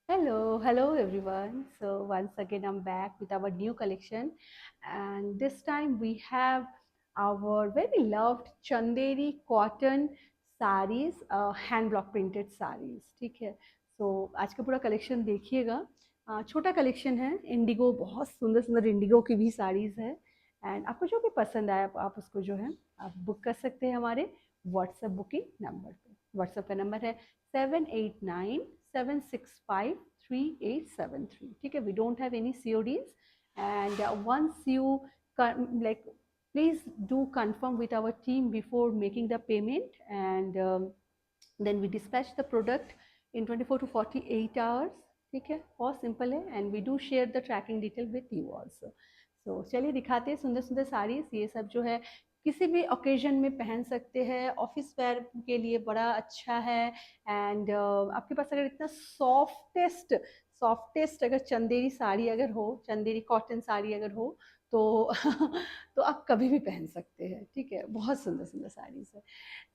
Hello everyone. So once again I'm back with our new collection, and this time we have our very loved Chanderi cotton sarees, hand block printed sarees. ठीक है. So आज का पूरा collection देखिएगा. छोटा collection है. Indigo बहुत सुंदर सुंदर इंडिगो की भी साड़ीज है. एंड आपको जो भी पसंद आए आप उसको जो है आप बुक कर सकते हैं हमारे व्हाट्सएप बुकिंग नंबर पे. व्हाट्सएप का नंबर है 7897653873. ठीक है. We don't have any CODs, and once you like, please do confirm with our team before making the payment, and then we dispatch the product in 24 to 48 hours. ठीक है. बहुत simple है. And we do share the tracking detail with you also. So चलिए दिखाते हैं सुंदर सुंदर साड़ीज. ये सब जो है किसी भी ओकेजन में पहन सकते हैं. ऑफिस वेयर के लिए बड़ा अच्छा है. एंड आपके पास अगर इतना सॉफ्टेस्ट सॉफ्टेस्ट अगर चंदेरी साड़ी अगर हो, चंदेरी कॉटन साड़ी अगर हो तो तो आप कभी भी पहन सकते हैं. ठीक है. बहुत सुंदर सुंदर साड़ीज है.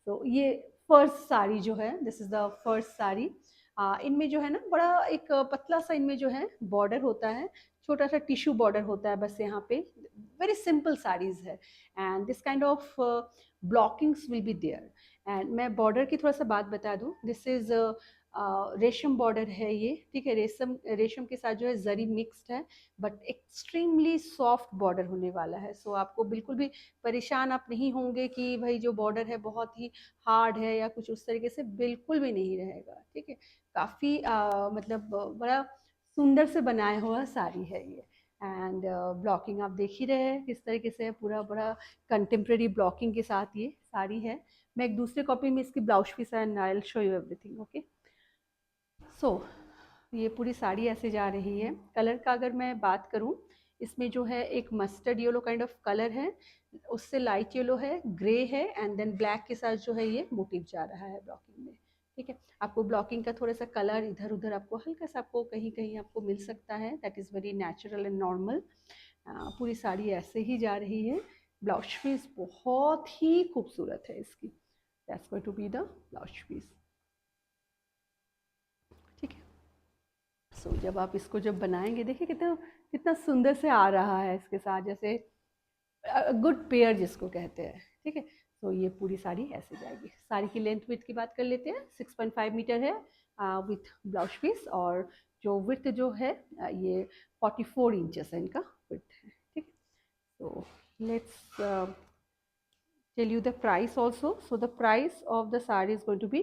तो ये फर्स्ट साड़ी जो है, this is the first sari. इनमें जो है ना बड़ा एक पतला सा इनमें जो है बॉर्डर होता है. छोटा सा टिश्यू बॉर्डर होता है बस यहाँ पे. वेरी सिंपल साड़ीज है. And this kind of blockings will be there. And मैं बॉर्डर की थोड़ा सा बात बता दूं. दिस इज रेशम बॉर्डर है ये. ठीक है. रेशम रेशम के साथ जो है जरी मिक्स्ड है, बट एक्सट्रीमली सॉफ्ट बॉर्डर होने वाला है. सो आपको बिल्कुल भी परेशान आप नहीं होंगे कि भाई जो बॉर्डर है बहुत ही हार्ड है या कुछ उस तरीके से. बिल्कुल भी नहीं रहेगा. ठीक है. काफ़ी मतलब बड़ा सुंदर से बनाया हुआ साड़ी है ये. एंड ब्लॉकिंग आप देख ही रहे हैं किस तरीके से पूरा बड़ा कंटेम्प्रेरी ब्लॉकिंग के साथ ये साड़ी है. मैं एक दूसरे कॉपी में इसकी blouse piece and I will show you everything. Okay. So ये पूरी साड़ी ऐसे जा रही है. कलर का अगर मैं बात करूं, इसमें जो है एक mustard yellow kind of colour है, उससे लाइट येलो है, ग्रे है, एंड देन ब्लैक के साथ जो है ये मोटिव जा रहा है ब्लॉकिंग में. ठीक है. आपको ब्लॉकिंग का थोड़ा सा कलर इधर उधर आपको हल्का सा आपको कहीं कहीं आपको मिल सकता है. That is very natural and normal. पूरी साड़ी ऐसे ही जा रही है. ब्लाउज पीस बहुत ही खूबसूरत है इसकी. That's going to be the blouse piece. ठीक है. सो जब आप इसको जब बनाएंगे देखिए कितना कितना सुंदर से आ रहा है इसके साथ, जैसे गुड पेयर जिसको कहते हैं. ठीक है. तो ये पूरी साड़ी ऐसे जाएगी. साड़ी की लेंथ विथ की बात कर लेते हैं. 6.5 मीटर है विथ ब्लाउज पीस. और जो विथ जो है ये 44 इंचेस है इनका विथ है. ठीक है. तो let's tell you the price also. So the price of the saree is going to be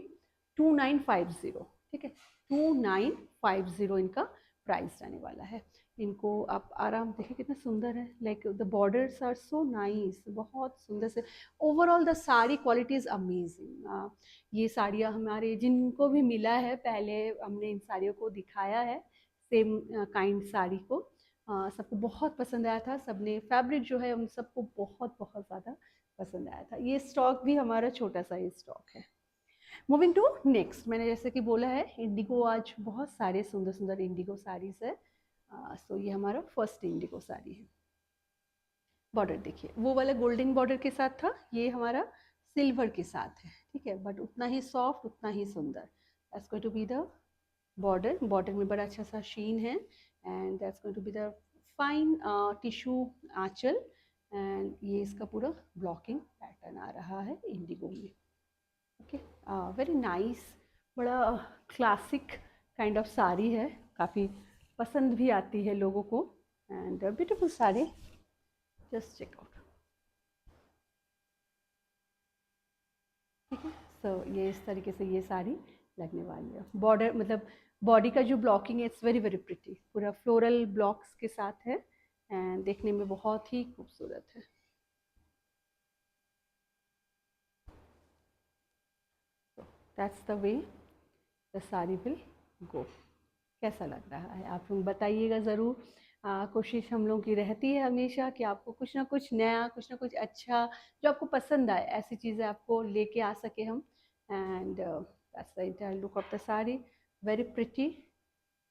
2950. ठीक है. 2950 इनका प्राइस रहने वाला है. इनको आप आराम देखिए कितना सुंदर है. Like the borders are so nice. बहुत सुंदर से overall the sari quality is amazing. ये साड़ियाँ हमारे जिनको भी मिला है पहले हमने इन साड़ियों को दिखाया है सेम काइंड साड़ी को. सबको बहुत पसंद आया था. सबने फैब्रिक जो है उन सबको बहुत बहुत ज़्यादा पसंद आया था. ये स्टॉक भी हमारा छोटा सा ही स्टॉक है. Moving to next. मैंने जैसे कि बोला है इंडिगो आज बहुत सारे सुंदर सुंदर इंडिगो साड़ीज है. सो ये हमारा फर्स्ट इंडिगो साड़ी है. बॉर्डर देखिए वो वाला गोल्डन बॉर्डर के साथ था, ये हमारा सिल्वर के साथ है. ठीक है. बट उतना ही सॉफ्ट उतना ही सुंदर. That's going to be the border. Border में बड़ा अच्छा सा शीन है. And that's going to be the fine tissue anchal. And ये इसका पूरा ब्लॉकिंग पैटर्न आ रहा है इंडिगो में. ओके. Very nice. बड़ा क्लासिक काइंड ऑफ साड़ी है. काफ़ी पसंद भी आती है लोगों को. And beautiful sari. Just check out. ठीक है. सो ये इस तरीके से ये साड़ी लगने वाली है. बॉर्डर मतलब बॉडी का जो ब्लॉकिंग है इट्स वेरी वेरी प्रिटी. पूरा फ्लोरल ब्लॉक्स के साथ है. एंड देखने में बहुत ही खूबसूरत है. That's the way the sari will go. कैसा लग रहा है आप लोग बताइएगा ज़रूर. कोशिश हम लोगों की रहती है हमेशा कि आपको कुछ ना कुछ नया कुछ ना कुछ अच्छा जो आपको पसंद आए ऐसी चीज़ें आपको लेके आ सके हम. And that's the entire look of the sari. Very pretty.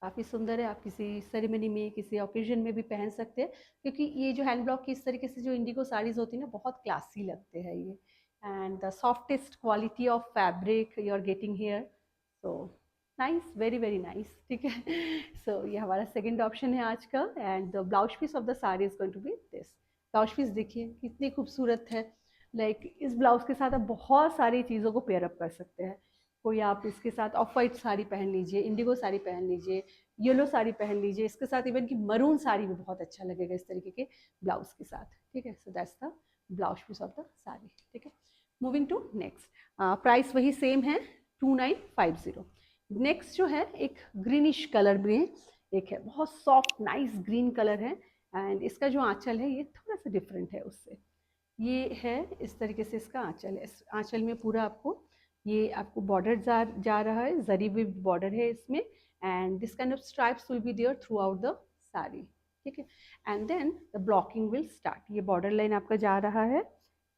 काफ़ी सुंदर है. आप किसी सेरेमनी में किसी ओकेजन में भी पहन सकते हैं, क्योंकि ये जो हैंड ब्लॉक की इस तरीके से जो इंडिगो साड़ीज़ होती है ना बहुत क्लासी लगते हैं ये. And the softest quality of fabric you are getting here. So nice, very very nice, ठीक है। सो ये हमारा सेकंड ऑप्शन है आज का। And the blouse piece of the sari is going to be this. Blouse piece देखिए कितनी खूबसूरत है। लाइक इस ब्लाउज के साथ आप बहुत सारी चीज़ों को पेयर अप कर सकते हैं। कोई आप इसके साथ ऑफ वाइट साड़ी पहन लीजिए, इंडिगो साड़ी पहन लीजिए, येलो साड़ी पहन लीजिए, इसके साथ इवन की मरून साड़ी भी बहुत अच्छा लगेगा इस तरीके के ब्लाउज के साथ, ठीक है। So that's the blouse piece of the sari, ठीक है। मूविंग टू नेक्स्ट, प्राइस वही सेम है 2950। नेक्स्ट जो है एक ग्रीनिश कलर में एक है, बहुत सॉफ्ट नाइस ग्रीन कलर है। एंड इसका जो आंचल है ये थोड़ा सा डिफरेंट है उससे। ये है इस तरीके से इसका आंचल है। इस आंचल में पूरा आपको बॉर्डर जा रहा है, जरी हुई बॉर्डर है इसमें। And this kind of stripes will be there throughout the sari, ठीक है। And then the blocking will start. ये बॉर्डर लाइन आपका जा रहा है,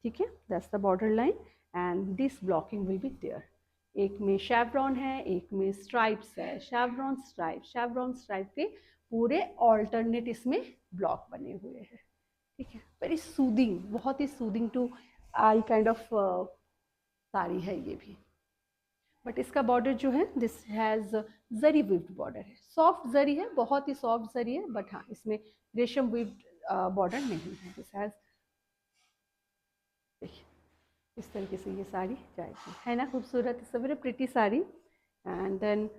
ठीक है, that's the border line. And this blocking will be there. एक में शेवरॉन है, एक में स्ट्राइप्स है, शेवरॉन स्ट्राइप, शेवरॉन स्ट्राइप के पूरे ऑल्टरनेट इसमें ब्लॉक बने हुए हैं, ठीक है। वेरी सूदिंग, बहुत ही soothing to eye kind of sari है ये भी। बट इसका बॉर्डर जो है this has zari weaved border है, सॉफ्ट जरी है, बहुत ही सॉफ्ट जरी है। बट हाँ, इसमें रेशम विव्ड बॉर्डर नहीं है। दिस हैज़, देखिए इस तरीके से ये साड़ी जाएगी, है ना खूबसूरत। It's a very pretty sari. And then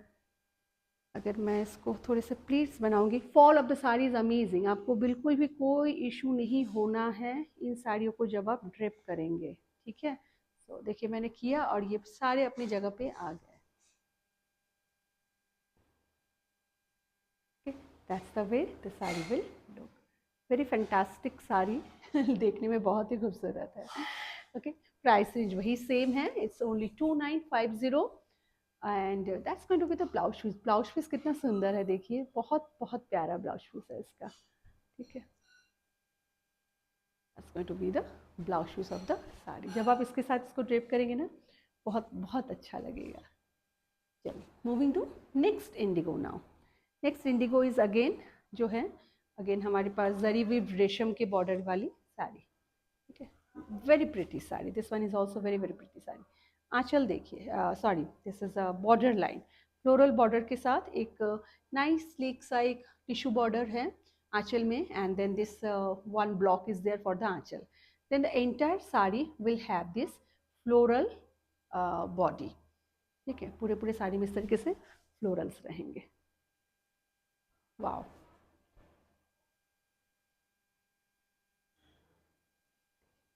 अगर मैं इसको थोड़े से प्लीट्स बनाऊंगी, fall of the sari is amazing. आपको बिल्कुल भी कोई इशू नहीं होना है इन साड़ियों को जब आप ड्रेप करेंगे, ठीक है। तो देखिए मैंने किया और ये सारे अपनी जगह पे आ गए, that's the way the sari will look. Very fantastic sari देखने में बहुत ही खूबसूरत है, ओके। प्राइस रेंज वही सेम है, it's only 2950। And that's going to be the blouse piece. Blouse piece कितना सुंदर है, देखिए बहुत बहुत प्यारा ब्लाउज पीस है इसका, ठीक है। That's going to be the blouse piece of the sari. जब आप इसके साथ इसको ड्रेप करेंगे ना, बहुत बहुत अच्छा लगेगा। चलिए moving to next indigo now. Next indigo is again जो है, अगेन हमारे पास जरी विव रेशम के बॉर्डर वाली साड़ी, ठीक है। Very pretty sari, this one is also very very pretty sari. आंचल देखिए, sorry this is a border line, floral border के साथ एक नाइस स्लीक सा एक टिश्यू बॉर्डर है आंचल में। And then this one block is there for the anchal. Then the entire sari will have this floral body, ठीक है। पूरे पूरे साड़ी में इस तरीके से फ्लोरल्स रहेंगे। वाओ,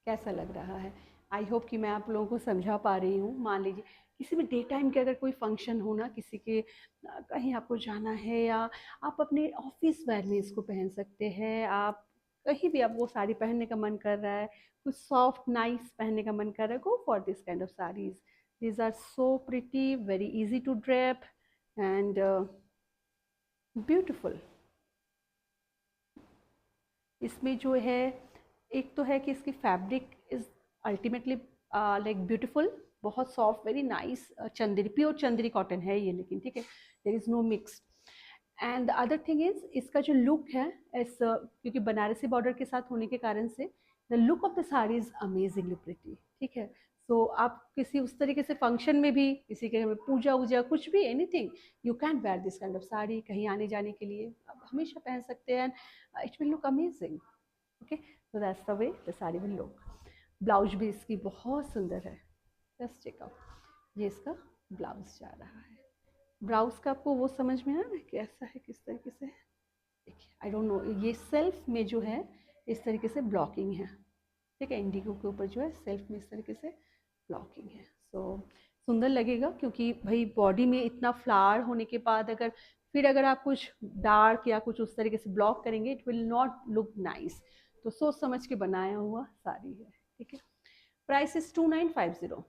कैसा लग रहा है? आई होप कि मैं आप लोगों को समझा पा रही हूँ। मान लीजिए किसी भी डे टाइम के अगर कोई फंक्शन हो ना, किसी के कहीं आपको जाना है, या आप अपने ऑफिस वेयर में इसको पहन सकते हैं। आप कहीं भी आपको साड़ी पहनने का मन कर रहा है, कुछ सॉफ्ट नाइस पहनने का मन कर रहा है, go for this kind of saris. These are so pretty, very easy to drape and beautiful. इसमें जो है, एक तो है कि इसकी fabric is ultimately like beautiful, बहुत soft, very nice, Chanderi, pure Chanderi cotton है ये, लेकिन ठीक है, there is no mixed. And the other thing is इसका जो लुक है, इस क्योंकि बनारसी बॉर्डर के साथ होने के कारण से the look of the sari is amazingly pretty, ठीक है। सो आप किसी उस तरीके से फंक्शन में भी, किसी के घर में पूजा वूजा कुछ भी, anything, you can wear this kind of sari. कहीं आने जाने के लिए आप हमेशा पहन सकते हैं, it will look amazing, okay. So that's the way the sari will look. Blouse भी इसकी बहुत सुंदर है, जस्ट चेक आउट। ये इसका ब्लाउज जा रहा है। ब्लाउज का आपको वो समझ में आ रहा है कैसा है, किस तरीके से? देखिए आई डोंट नो, ये सेल्फ में जो है इस तरीके से ब्लॉकिंग है, ठीक है। इंडिगो के ऊपर जो है सेल्फ में इस तरीके से ब्लॉकिंग है। सो सुंदर लगेगा, क्योंकि भाई बॉडी में इतना फ्लावर होने के बाद अगर फिर अगर आप कुछ डार्क या कुछ उस तरीके से ब्लॉक करेंगे, it will not look nice. तो सोच समझ के बनाया हुआ साड़ी है, ठीक है। Price is 2950।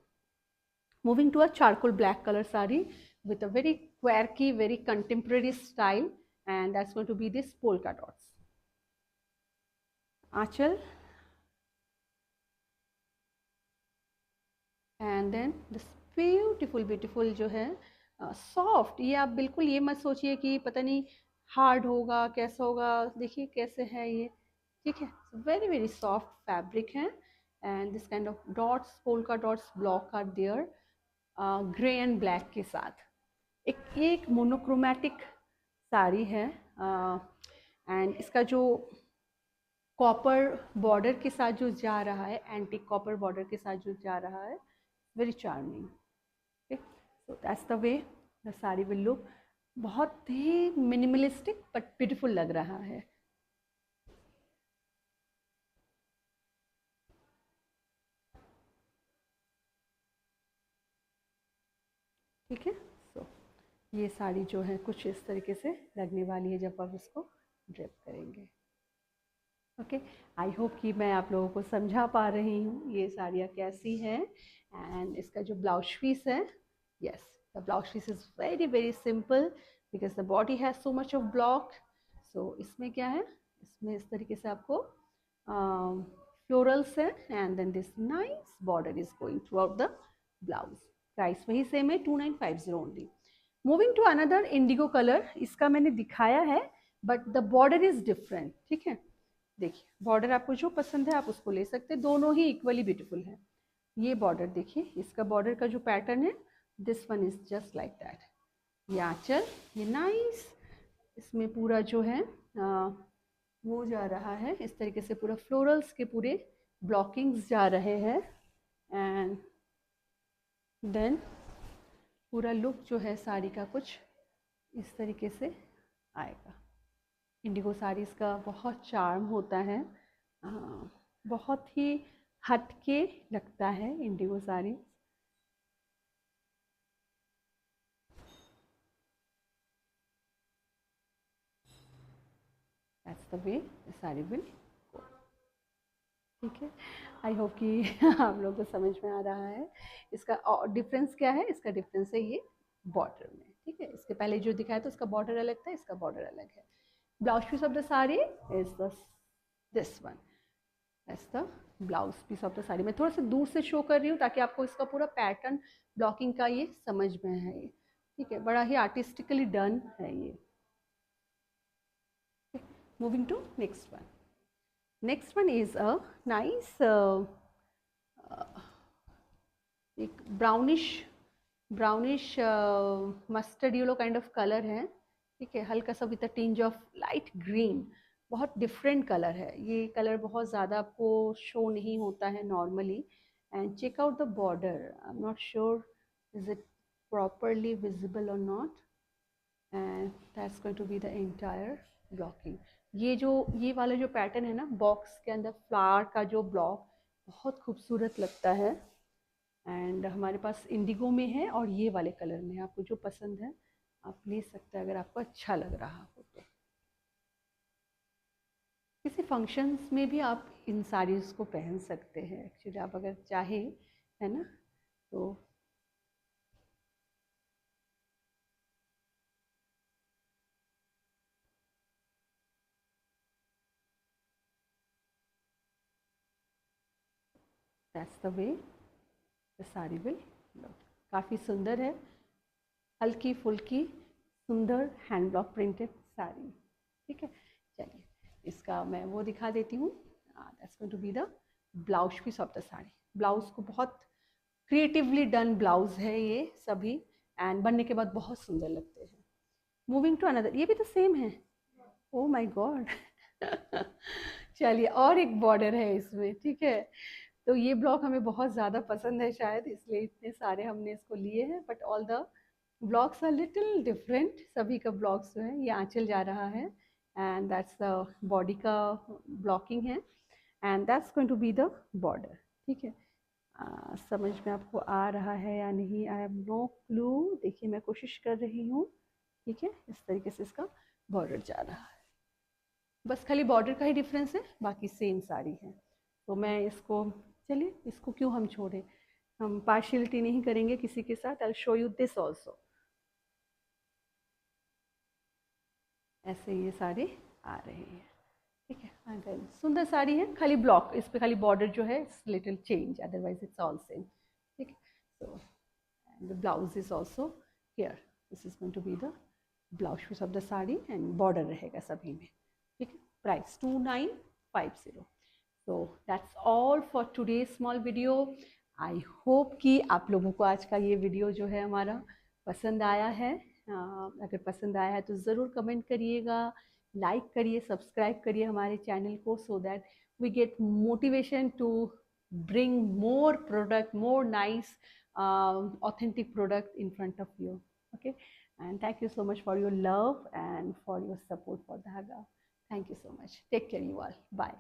Moving to a charcoal black color sari with a very quirky, very contemporary style, and that's going to be this polka dots. Achal, and then this beautiful beautiful जो है सॉफ्ट, ये आप बिल्कुल ये मत सोचिए कि पता नहीं हार्ड होगा, कैसा होगा, देखिए कैसे है ये, ठीक है। वेरी वेरी सॉफ्ट फैब्रिक है। And this kind of dots, polka dots block are there, grey and black के साथ। ये एक मोनोक्रोमैटिक साड़ी है एंड इसका जो कॉपर बॉर्डर के साथ जो जा रहा है, एंटीक कॉपर बॉर्डर के साथ जो जा रहा है, very charming. Okay, so that's the way the sari will look. बहुत ही मिनिमलिस्टिक बट ब्यूटीफुल लग रहा है। ठीक है, सो ये साड़ी जो है कुछ इस तरीके से लगने वाली है जब आप इसको ड्रेप करेंगे। ओके, आई होप कि मैं आप लोगों को समझा पा रही हूँ ये साड़ियाँ कैसी हैं। एंड इसका जो ब्लाउज पीस है, yes, the blouse piece is very very simple because the body has so much of block. So इसमें क्या है, इसमें इस तरीके से आपको फ्लोरल्स है and then this nice border is going throughout the blouse. Price वही सेम है, 2950 only. Moving to another indigo colour, इसका मैंने दिखाया है but the border is different. ठीक है, देखिए बॉर्डर आपको जो पसंद है आप उसको ले सकते हैं, दोनों ही इक्वली ब्यूटीफुल है। ये बॉर्डर देखिए, इसका बॉर्डर का जो पैटर्न है, this one is just like that. ये आंचल, ये नाइस, इसमें पूरा जो है वो जा रहा है इस तरीके से, पूरा फ्लोरल्स के पूरे ब्लॉकिंग्स जा रहे हैं एंड देन पूरा लुक जो है साड़ी का कुछ इस तरीके से आएगा। इंडिगो साड़ीज़ का बहुत चार्म होता है, बहुत ही हटके लगता है Indigo sari. That's the way sari will go. ठीक है, आई होप कि आप लोगों को समझ में आ रहा है। इसका डिफरेंस क्या है, इसका डिफरेंस है ये बॉर्डर में। ठीक है, इसके पहले जो दिखाया था उसका बॉर्डर अलग था, इसका बॉर्डर अलग है। Blouse piece of the sari is this one, that's the blouse piece of the sari. मैं थोड़ा सा दूर से शो कर रही हूँ ताकि आपको इसका पूरा पैटर्न ब्लॉकिंग का ये समझ में है। ये ठीक है, बड़ा ही आर्टिस्टिकली डन है ये। Moving to next one, next one is a nice एक brownish brownish mustard yellow kind of colour है। ठीक है, हल्का सा with a tinge of light green, बहुत डिफरेंट कलर है ये। कलर बहुत ज़्यादा आपको शो नहीं होता है normally. And check out the border, I am not sure is it properly visible और not, and that's going to be the entire blocking. ये वाला जो पैटर्न है ना, बॉक्स के अंदर फ्लावर का जो ब्लॉक, बहुत खूबसूरत लगता है। एंड हमारे पास इंडिगो में है और ये वाले कलर में है, आपको जो पसंद है आप ले सकते हैं अगर आपको अच्छा लग रहा हो तो। किसी फंक्शंस में भी आप इन साड़ीज़ को पहन सकते हैं एक्चुअली, आप अगर चाहें, है ना। तो that's the way the sari will look. काफ़ी सुंदर है, हल्की फुल्की सुंदर हैंड ब्लॉक प्रिंटेड साड़ी। ठीक है, चलिए इसका मैं वो दिखा देती हूँ। That's going to be the blouse piece of the sari. Blouse को बहुत क्रिएटिवली डन ब्लाउज है ये सभी, एंड बनने के बाद बहुत सुंदर लगते हैं। मूविंग टू अनदर, ये भी तो सेम है, ओ माय गॉड। चलिए और एक बॉर्डर है इसमें। ठीक है, तो ये ब्लॉक हमें बहुत ज़्यादा पसंद है शायद, इसलिए इतने सारे हमने इसको लिए हैं, but all the blocks are little different. सभी का ब्लॉक्स जो है, ये आंचल जा रहा है एंड दैट्स द बॉडी का ब्लॉकिंग है and that's going to be the border. ठीक है, समझ में आपको आ रहा है या नहीं, आई हैव नो क्लू। देखिए मैं कोशिश कर रही हूँ। ठीक है, इस तरीके से इसका बॉर्डर जा रहा है, बस खाली बॉर्डर का ही डिफरेंस है, बाकी सेम साड़ी है। तो मैं इसको, चलिए इसको क्यों हम छोड़ें, हम पार्शियलिटी नहीं करेंगे किसी के साथ। I show you this also. ऐसे ये साड़ी आ रही है। ठीक है, अगर सुंदर साड़ी है, खाली ब्लॉक इस पे, खाली बॉर्डर जो है little change, otherwise it's all same. ठीक है, so the blouse is also here, this is going to be the blouse piece of the sari and border रहेगा सभी में। ठीक है, price 2950। So that's all for today small video. I hope कि आप लोगों को आज का ये वीडियो जो है हमारा पसंद आया है। अगर पसंद आया है तो ज़रूर कमेंट करिएगा, लाइक करिए, सब्सक्राइब करिए हमारे चैनल को, so that we get motivation to bring more product, more nice, authentic product in front of you. Okay, and thank you so much for your love and for your support for Dhaga. Thank you so much. Take care, you all. Bye.